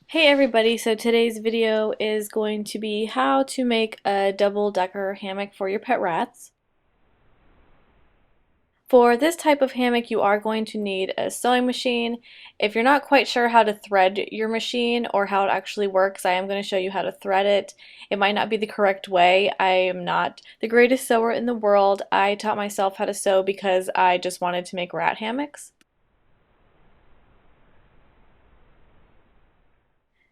Hey everybody, so today's video is going to be how to make a double-decker hammock for your pet rats. For this type of hammock, you are going to need a sewing machine. If you're not quite sure how to thread your machine or how it actually works, I am going to show you how to thread it. It might not be the correct way. I am not the greatest sewer in the world. I taught myself how to sew because I just wanted to make rat hammocks.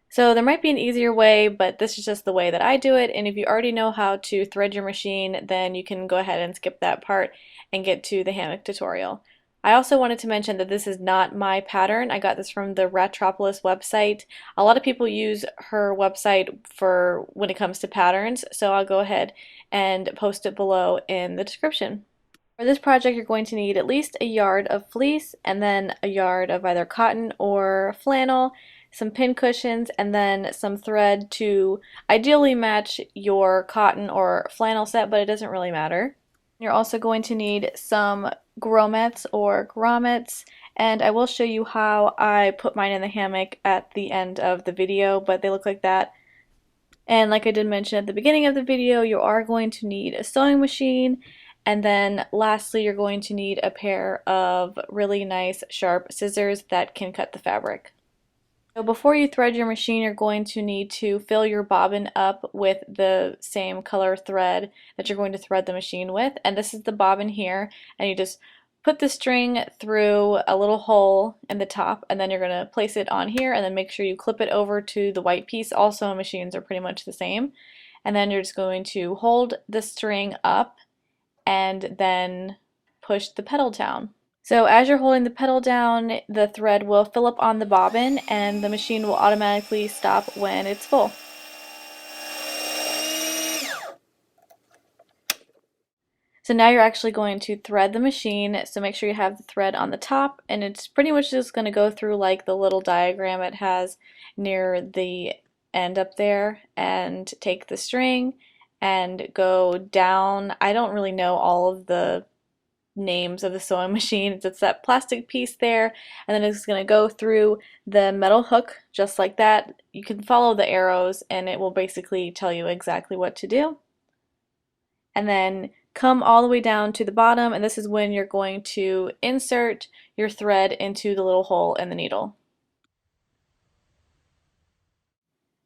So there might be an easier way, but this is just the way that I do it. And if you already know how to thread your machine, then you can go ahead and skip that part and get to the hammock tutorial. I also wanted to mention that this is not my pattern. I got this from the Ratropolis website. A lot of people use her website for when it comes to patterns, so I'll go ahead and post it below in the description. For this project, you're going to need at least a yard of fleece and then a yard of either cotton or flannel, some pin cushions, and then some thread to ideally match your cotton or flannel set, but it doesn't really matter. You're also going to need some grommets or grommets, and I will show you how I put mine in the hammock at the end of the video, but they look like that. And like I did mention at the beginning of the video, you are going to need a sewing machine, and then lastly, you're going to need a pair of really nice sharp scissors that can cut the fabric. So before you thread your machine, you're going to need to fill your bobbin up with the same color thread that you're going to thread the machine with. And this is the bobbin here, and you just put the string through a little hole in the top, and then you're going to place it on here, and then make sure you clip it over to the white piece. All sewing machines are pretty much the same. And then you're just going to hold the string up and then push the pedal down. So as you're holding the pedal down, the thread will fill up on the bobbin and the machine will automatically stop when it's full. So now you're actually going to thread the machine, so make sure you have the thread on the top, and it's pretty much just going to go through like the little diagram it has near the end up there, and take the string and go down. I don't really know all of the names of the sewing machine. It's that plastic piece there, and then it's going to go through the metal hook just like that. You can follow the arrows and it will basically tell you exactly what to do. And then come all the way down to the bottom, and this is when you're going to insert your thread into the little hole in the needle.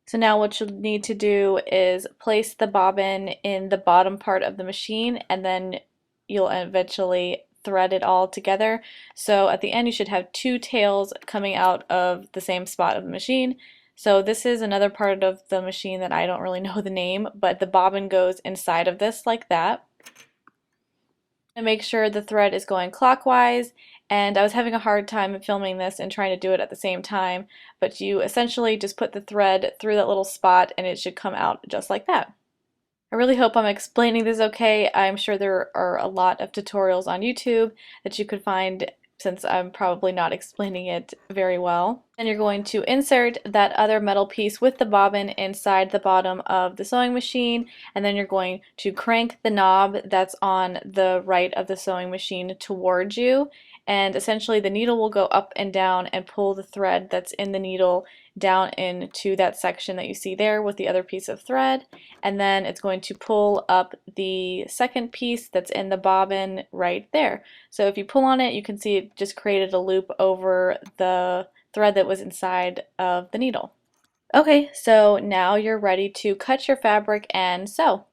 So now what you'll need to do is place the bobbin in the bottom part of the machine, and then you'll eventually thread it all together. So at the end you should have two tails coming out of the same spot of the machine. So this is another part of the machine that I don't really know the name, but the bobbin goes inside of this like that. And make sure the thread is going clockwise, and I was having a hard time filming this and trying to do it at the same time, but you essentially just put the thread through that little spot and it should come out just like that. I really hope I'm explaining this okay. I'm sure there are a lot of tutorials on YouTube that you could find, since I'm probably not explaining it very well. Then you're going to insert that other metal piece with the bobbin inside the bottom of the sewing machine, and then you're going to crank the knob that's on the right of the sewing machine towards you, and essentially the needle will go up and down and pull the thread that's in the needle down into that section that you see there with the other piece of thread, and then it's going to pull up the second piece that's in the bobbin right there. So if you pull on it, you can see it just created a loop over the thread that was inside of the needle. Okay, so now you're ready to cut your fabric and sew.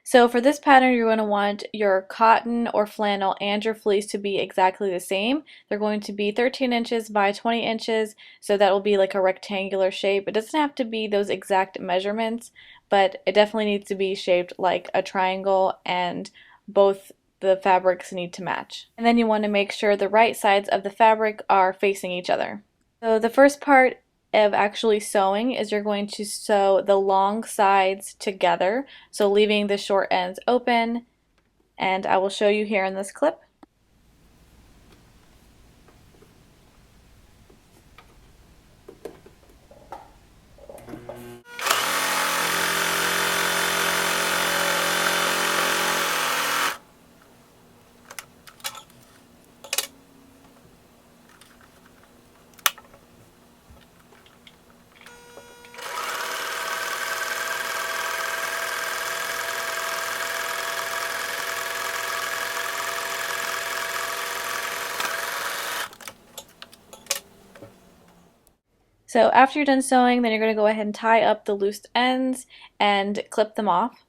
So for this pattern, you're going to want your cotton or flannel and your fleece to be exactly the same. They're going to be 13 inches by 20 inches, so that will be like a rectangular shape. It doesn't have to be those exact measurements, but it definitely needs to be shaped like a triangle, and both the fabrics need to match. And then you want to make sure the right sides of the fabric are facing each other. So the first part of actually sewing is you're going to sew the long sides together, so leaving the short ends open, and I will show you here in this clip. So after you're done sewing, then you're going to go ahead and tie up the loose ends and clip them off.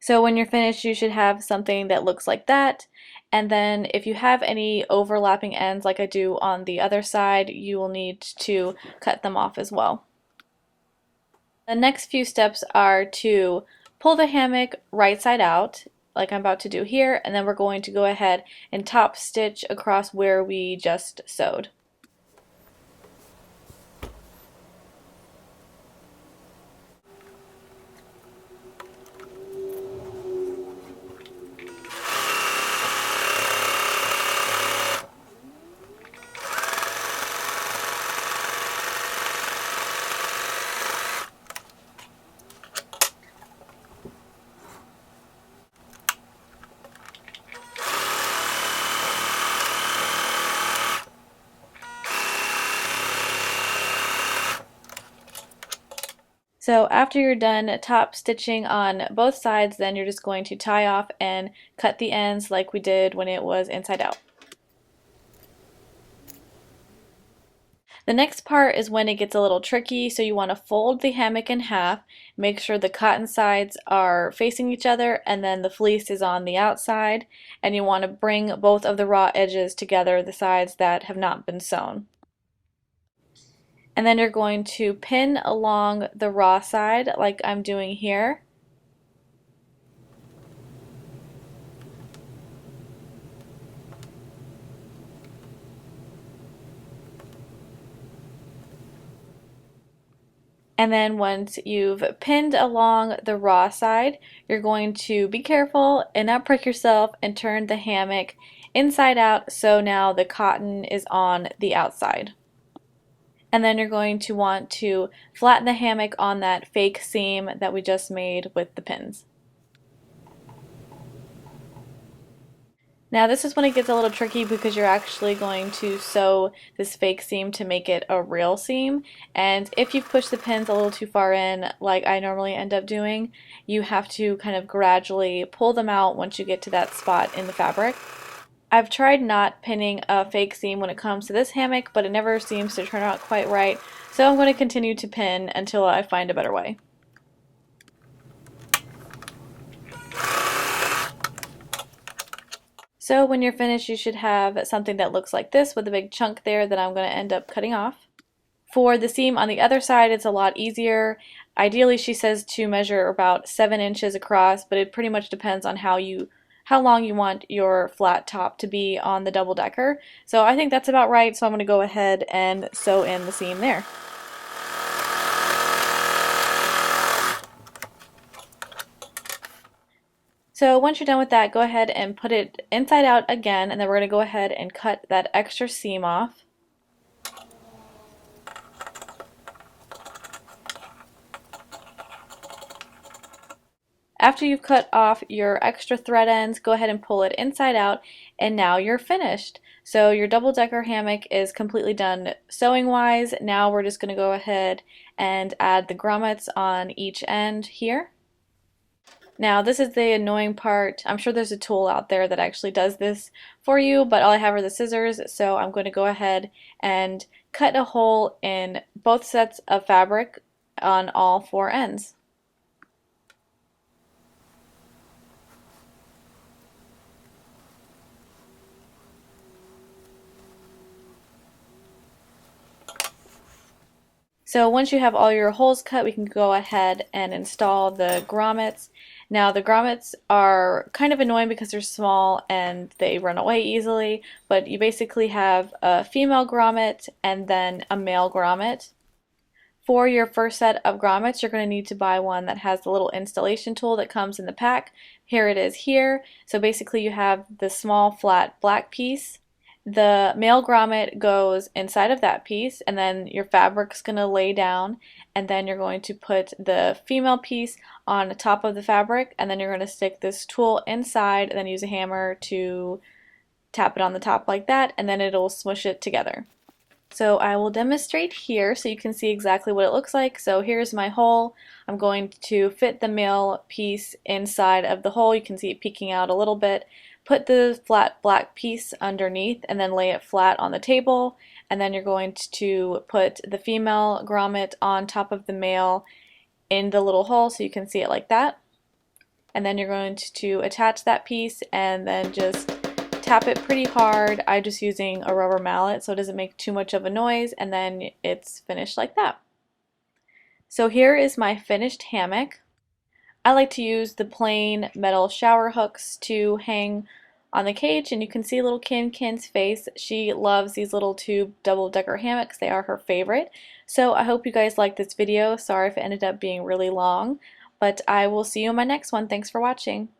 So when you're finished, you should have something that looks like that. And then if you have any overlapping ends like I do on the other side, you will need to cut them off as well. The next few steps are to pull the hammock right side out, like I'm about to do here, and then we're going to go ahead and top stitch across where we just sewed. So after you're done top stitching on both sides, then you're just going to tie off and cut the ends like we did when it was inside out. The next part is when it gets a little tricky, so you want to fold the hammock in half, make sure the cotton sides are facing each other and then the fleece is on the outside, and you want to bring both of the raw edges together, the sides that have not been sewn. And then you're going to pin along the raw side like I'm doing here. And then once you've pinned along the raw side, you're going to be careful and not prick yourself and turn the hammock inside out so now the cotton is on the outside. And then you're going to want to flatten the hammock on that fake seam that we just made with the pins. Now this is when it gets a little tricky because you're actually going to sew this fake seam to make it a real seam, and if you've pushed the pins a little too far in like I normally end up doing, you have to kind of gradually pull them out once you get to that spot in the fabric. I've tried not pinning a fake seam when it comes to this hammock, but it never seems to turn out quite right, so I'm going to continue to pin until I find a better way. So when you're finished, you should have something that looks like this with a big chunk there that I'm going to end up cutting off. For the seam on the other side, it's a lot easier. Ideally, she says to measure about 7 inches across, but it pretty much depends on how long you want your flat top to be on the double decker. So I think that's about right, so I'm going to go ahead and sew in the seam there. So once you're done with that, go ahead and put it inside out again, and then we're going to go ahead and cut that extra seam off. After you've cut off your extra thread ends, go ahead and pull it inside out, and now you're finished. So your double-decker hammock is completely done sewing wise. Now we're just going to go ahead and add the grommets on each end here. Now this is the annoying part. I'm sure there's a tool out there that actually does this for you, but all I have are the scissors, so I'm going to go ahead and cut a hole in both sets of fabric on all 4 ends. So once you have all your holes cut, we can go ahead and install the grommets. Now the grommets are kind of annoying because they're small and they run away easily, but you basically have a female grommet and then a male grommet. For your first set of grommets, you're going to need to buy one that has the little installation tool that comes in the pack. Here it is here. So basically you have the small flat black piece. The male grommet goes inside of that piece, and then your fabric's going to lay down, and then you're going to put the female piece on the top of the fabric, and then you're going to stick this tool inside and then use a hammer to tap it on the top like that, and then it'll smush it together. So I will demonstrate here so you can see exactly what it looks like. So here's my hole. I'm going to fit the male piece inside of the hole. You can see it peeking out a little bit, put the flat black piece underneath and then lay it flat on the table, and then you're going to put the female grommet on top of the male in the little hole so you can see it like that. And then you're going to attach that piece and then just tap it pretty hard. I'm just using a rubber mallet so it doesn't make too much of a noise, and then it's finished like that. So here is my finished hammock. I like to use the plain metal shower hooks to hang on the cage, and you can see little Kin's face. She loves these little tube double-decker hammocks. They are her favorite. So I hope you guys liked this video. Sorry if it ended up being really long, but I will see you in my next one. Thanks for watching.